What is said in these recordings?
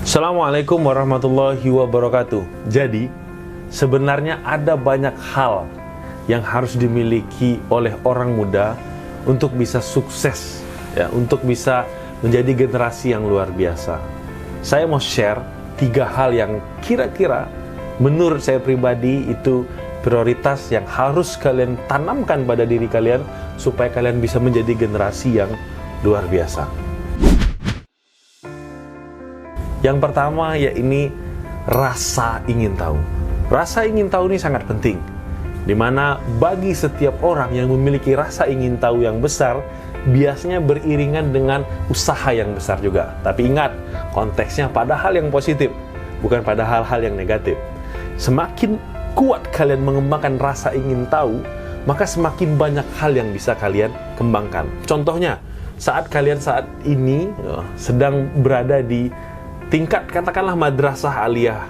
Assalamualaikum warahmatullahi wabarakatuh. Jadi, sebenarnya ada banyak hal yang harus dimiliki oleh orang muda untuk bisa sukses, ya, untuk bisa menjadi generasi yang luar biasa. Saya mau share 3 hal yang kira-kira menurut saya pribadi itu prioritas yang harus kalian tanamkan pada diri kalian supaya kalian bisa menjadi generasi yang luar biasa. Yang pertama, ya ini rasa ingin tahu. Rasa ingin tahu ini sangat penting, dimana bagi setiap orang yang memiliki rasa ingin tahu yang besar, biasanya beriringan dengan usaha yang besar juga. Tapi ingat, konteksnya pada hal yang positif, bukan pada hal-hal yang negatif. Semakin kuat kalian mengembangkan rasa ingin tahu, maka semakin banyak hal yang bisa kalian kembangkan. Contohnya, saat kalian saat ini sedang berada di tingkat katakanlah madrasah aliyah,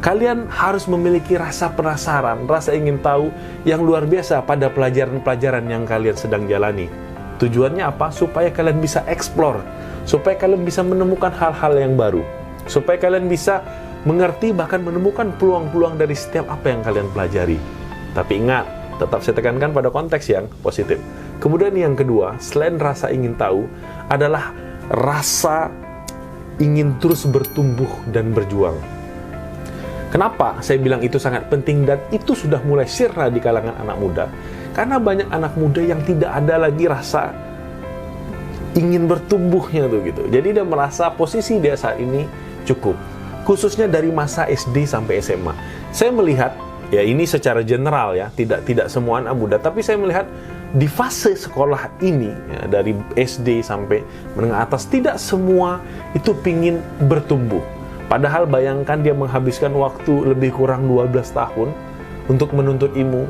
kalian harus memiliki rasa penasaran, rasa ingin tahu yang luar biasa pada pelajaran-pelajaran yang kalian sedang jalani. Tujuannya apa? Supaya kalian bisa explore, supaya kalian bisa menemukan hal-hal yang baru, supaya kalian bisa mengerti bahkan menemukan peluang-peluang dari setiap apa yang kalian pelajari. Tapi ingat, tetap saya tekankan pada konteks yang positif. Kemudian yang kedua, selain rasa ingin tahu, adalah rasa ingin terus bertumbuh dan berjuang. Kenapa saya bilang itu sangat penting dan itu sudah mulai sirna di kalangan anak muda? Karena banyak anak muda yang tidak ada lagi rasa ingin bertumbuhnya tuh gitu. Jadi dia merasa posisi dia saat ini cukup. Khususnya dari masa SD sampai SMA. Saya melihat, ya ini secara general ya, tidak semua anak muda, tapi saya melihat di fase sekolah ini, ya, dari SD sampai menengah atas, tidak semua itu pingin bertumbuh. Padahal bayangkan dia menghabiskan waktu lebih kurang 12 tahun untuk menuntut ilmu,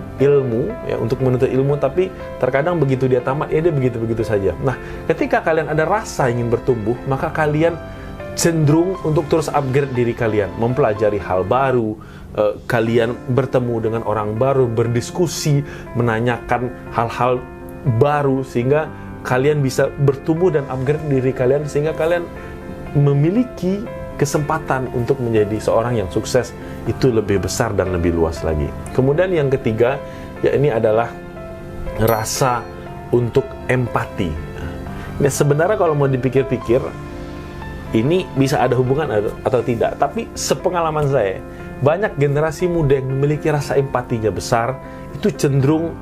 ya, untuk menuntut ilmu, tapi terkadang begitu dia tamat, ya dia begitu-begitu saja. Nah, ketika kalian ada rasa ingin bertumbuh, maka kalian cenderung untuk terus upgrade diri kalian, mempelajari hal baru, kalian bertemu dengan orang baru, berdiskusi, menanyakan hal-hal baru, sehingga kalian bisa bertumbuh dan upgrade diri kalian, sehingga kalian memiliki kesempatan untuk menjadi seorang yang sukses itu lebih besar dan lebih luas lagi. Kemudian yang ketiga, ya ini adalah rasa untuk empati. Nah, sebenarnya kalau mau dipikir-pikir, ini bisa ada hubungan atau tidak, tapi sepengalaman saya, banyak generasi muda yang memiliki rasa empatinya besar, itu cenderung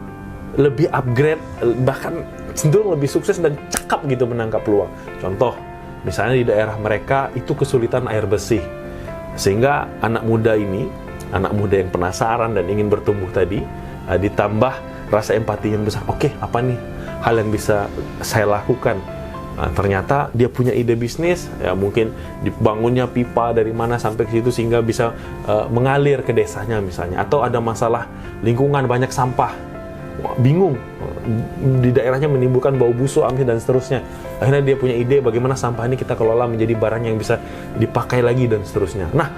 lebih upgrade, bahkan cenderung lebih sukses dan cakap gitu menangkap peluang. Contoh, misalnya di daerah mereka itu kesulitan air bersih, sehingga anak muda ini, anak muda yang penasaran dan ingin bertumbuh tadi, ditambah rasa empati yang besar. Oke, apa nih hal yang bisa saya lakukan? Nah, ternyata dia punya ide bisnis, ya mungkin dibangunnya pipa dari mana sampai ke situ sehingga bisa mengalir ke desanya misalnya. Atau ada masalah lingkungan, banyak sampah, bingung, di daerahnya menimbulkan bau busuk, amis dan seterusnya. Akhirnya dia punya ide bagaimana sampah ini kita kelola menjadi barang yang bisa dipakai lagi dan seterusnya. Nah,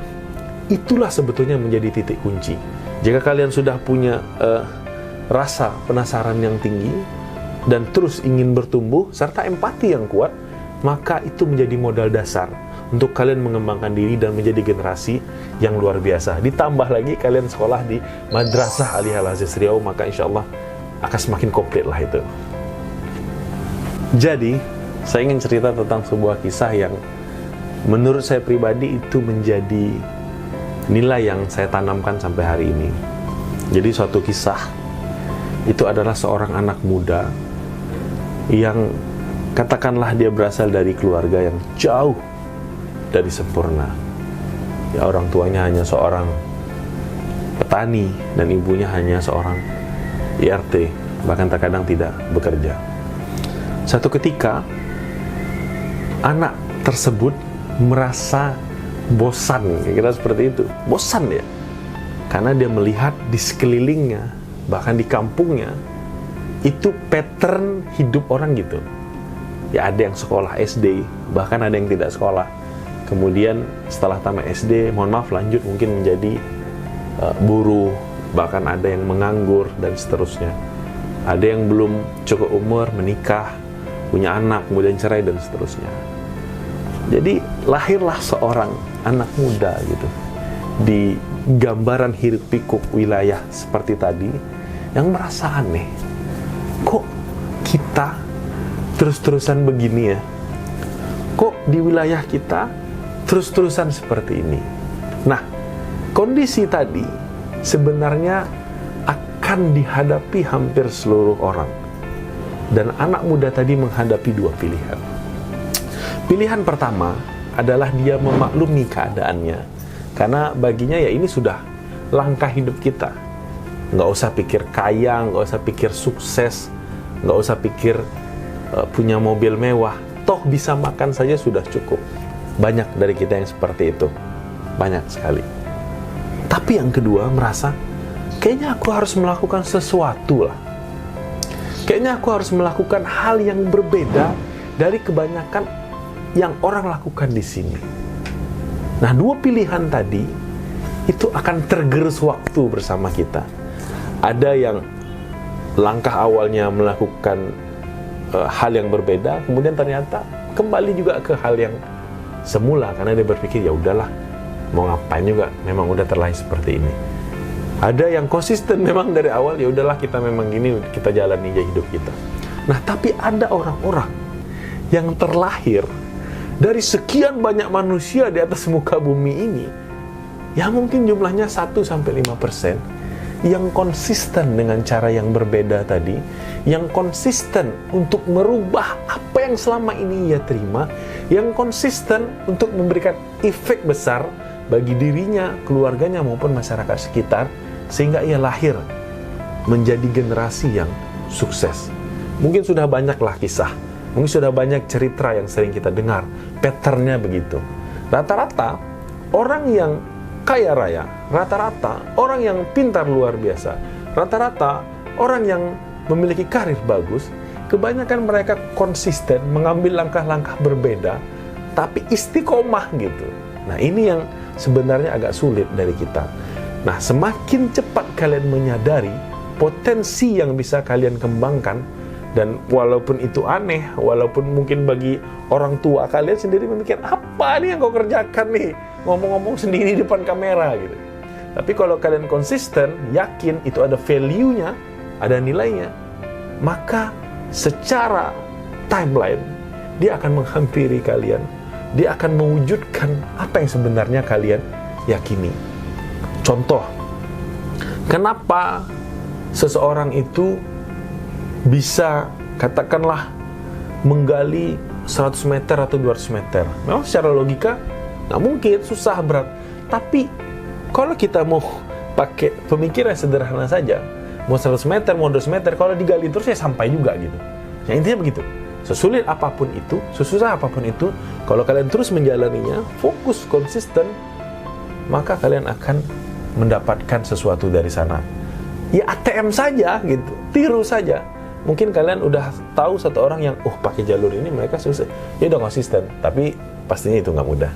itulah sebetulnya menjadi titik kunci. Jika kalian sudah punya rasa penasaran yang tinggi dan terus ingin bertumbuh, serta empati yang kuat, maka itu menjadi modal dasar untuk kalian mengembangkan diri dan menjadi generasi yang luar biasa. Ditambah lagi kalian sekolah di Madrasah Aliyah Al-Aziz Riau, maka insya Allah akan semakin komplit lah itu. Jadi, saya ingin cerita tentang sebuah kisah yang menurut saya pribadi itu menjadi nilai yang saya tanamkan sampai hari ini. Jadi suatu kisah, itu adalah seorang anak muda yang katakanlah dia berasal dari keluarga yang jauh dari sempurna. Ya, orang tuanya hanya seorang petani dan ibunya hanya seorang IRT, bahkan terkadang tidak bekerja. Satu ketika anak tersebut merasa bosan, kira-kira seperti itu. Bosan dia, karena dia melihat di sekelilingnya, bahkan di kampungnya, itu pattern hidup orang gitu. Ya ada yang sekolah SD, bahkan ada yang tidak sekolah. Kemudian setelah tamat SD, mohon maaf lanjut mungkin menjadi buruh, bahkan ada yang menganggur dan seterusnya. Ada yang belum cukup umur menikah, punya anak, kemudian cerai dan seterusnya. Jadi lahirlah seorang anak muda gitu di gambaran hiruk pikuk wilayah seperti tadi, yang merasa aneh, kok kita terus-terusan begini ya, kok di wilayah kita terus-terusan seperti ini. Nah, kondisi tadi sebenarnya akan dihadapi hampir seluruh orang, dan anak muda tadi menghadapi dua pilihan. Pilihan pertama adalah dia memaklumi keadaannya, karena baginya ya ini sudah langkah hidup kita. Nggak usah pikir kaya, nggak usah pikir sukses, nggak usah pikir punya mobil mewah, toh bisa makan saja sudah cukup. Banyak dari kita yang seperti itu, banyak sekali. Tapi yang kedua merasa, kayaknya aku harus melakukan sesuatu lah. Kayaknya aku harus melakukan hal yang berbeda dari kebanyakan yang orang lakukan di sini. Nah, dua pilihan tadi itu akan tergerus waktu bersama kita. Ada yang langkah awalnya melakukan hal yang berbeda, kemudian ternyata kembali juga ke hal yang semula karena dia berpikir ya udahlah, mau ngapain juga, memang udah terlahir seperti ini. Ada yang konsisten memang dari awal, ya udahlah kita memang gini, kita jalani aja hidup kita. Nah, tapi ada orang-orang yang terlahir dari sekian banyak manusia di atas muka bumi ini, ya mungkin jumlahnya 1-5%, yang konsisten dengan cara yang berbeda tadi, yang konsisten untuk merubah apa yang selama ini ia terima, yang konsisten untuk memberikan efek besar bagi dirinya, keluarganya maupun masyarakat sekitar, sehingga ia lahir menjadi generasi yang sukses. Mungkin sudah banyaklah kisah, mungkin sudah banyak cerita yang sering kita dengar, patternnya begitu. Rata-rata orang yang kaya raya, rata-rata orang yang pintar luar biasa, rata-rata orang yang memiliki karir bagus, kebanyakan mereka konsisten mengambil langkah-langkah berbeda, tapi istiqomah gitu. Nah, ini yang sebenarnya agak sulit dari kita. Nah, semakin cepat kalian menyadari potensi yang bisa kalian kembangkan, dan walaupun itu aneh, walaupun mungkin bagi orang tua kalian sendiri memikir, apa nih yang kau kerjakan nih, ngomong-ngomong sendiri di depan kamera gitu. Tapi kalau kalian konsisten, yakin itu ada value-nya, ada nilainya, maka secara timeline dia akan menghampiri kalian, dia akan mewujudkan apa yang sebenarnya kalian yakini. Contoh, kenapa seseorang itu bisa katakanlah menggali 100 meter atau 200 meter. Memang secara logika nggak mungkin, susah, berat. Tapi kalau kita mau pakai pemikiran sederhana saja, mau 100 meter, mau 200 meter, kalau digali terus ya sampai juga gitu. Ya intinya begitu. Sesulit apapun itu, sesusah apapun itu, kalau kalian terus menjalaninya, fokus, konsisten, maka kalian akan mendapatkan sesuatu dari sana. Ya ATM saja gitu, tiru saja. Mungkin kalian udah tahu satu orang yang pakai jalur ini mereka sukses, ya udah konsisten, tapi pastinya itu nggak mudah.